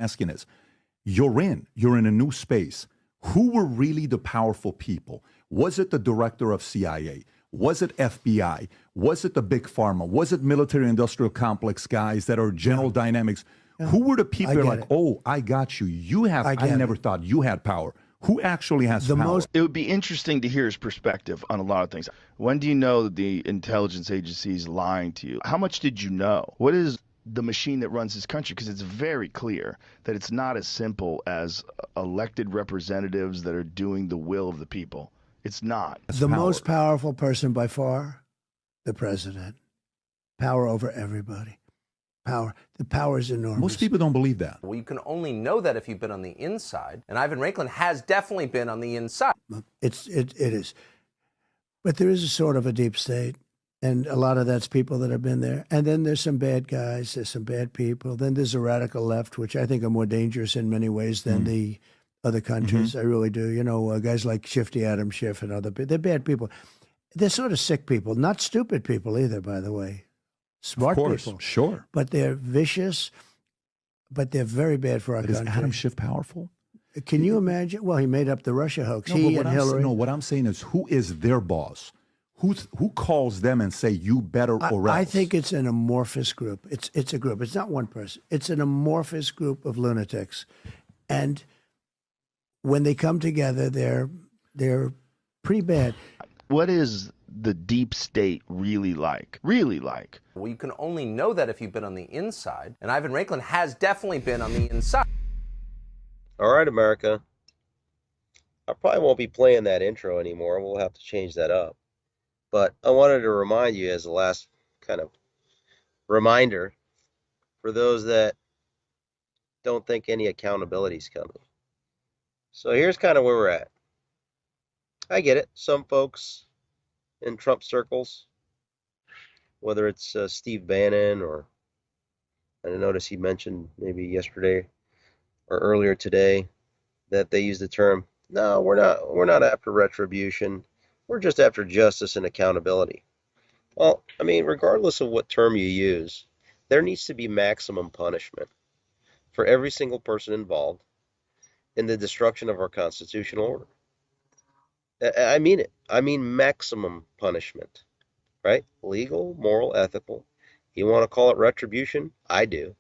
asking is, you're in a new space. Who were really the powerful people? Was it the director of CIA? Was it FBI? Was it the big pharma? Was it military industrial complex guys that are General Dynamics? Who were the people that are like, oh, I got you. I never thought you had power. Who actually has power? It would be interesting to hear his perspective on a lot of things. When do you know that the intelligence agency is lying to you? How much did you know? What is the machine that runs this country? Because it's very clear that it's not as simple as elected representatives that are doing the will of the people. It's not. The most powerful person by far, the president. Power over everybody. The power is enormous. Most people don't believe that. Well, you can only know that if you've been on the inside, and Ivan Raiklin has definitely been on the inside. It is. But there is a sort of a deep state, and a lot of that's people that have been there. And then there's some bad guys, there's some bad people. Then there's a radical left, which I think are more dangerous in many ways than the other countries. I really do. You know, guys like Shifty Adam Schiff and other people, they're bad people. They're sort of sick people, not stupid people either, by the way. Smart people. Sure. But they're vicious, but they're very bad for our country. Is Adam Schiff powerful? Can you imagine? Well, he made up the Russia hoax. No, he and Hillary. What I'm saying is, who is their boss? Who calls them and say, you better or else? I think it's an amorphous group. It's a group. It's not one person. It's an amorphous group of lunatics. And when they come together, they're pretty bad. What is the deep state really like? Well, you can only know that if you've been on the inside, and Ivan Raiklin has definitely been on the inside. All right, America. I probably won't be playing that intro anymore. We'll have to change that up. But I wanted to remind you as a last kind of reminder for those that don't think any accountability is coming. So here's kind of where we're at. I get it. Some folks in Trump circles, whether it's Steve Bannon or I noticed he mentioned maybe yesterday or earlier today that they use the term, no, we're not after retribution. We're just after justice and accountability. Well, I mean, regardless of what term you use, there needs to be maximum punishment for every single person involved in the destruction of our constitutional order. I mean it. I mean maximum punishment, right? Legal, moral, ethical. You want to call it retribution? I do.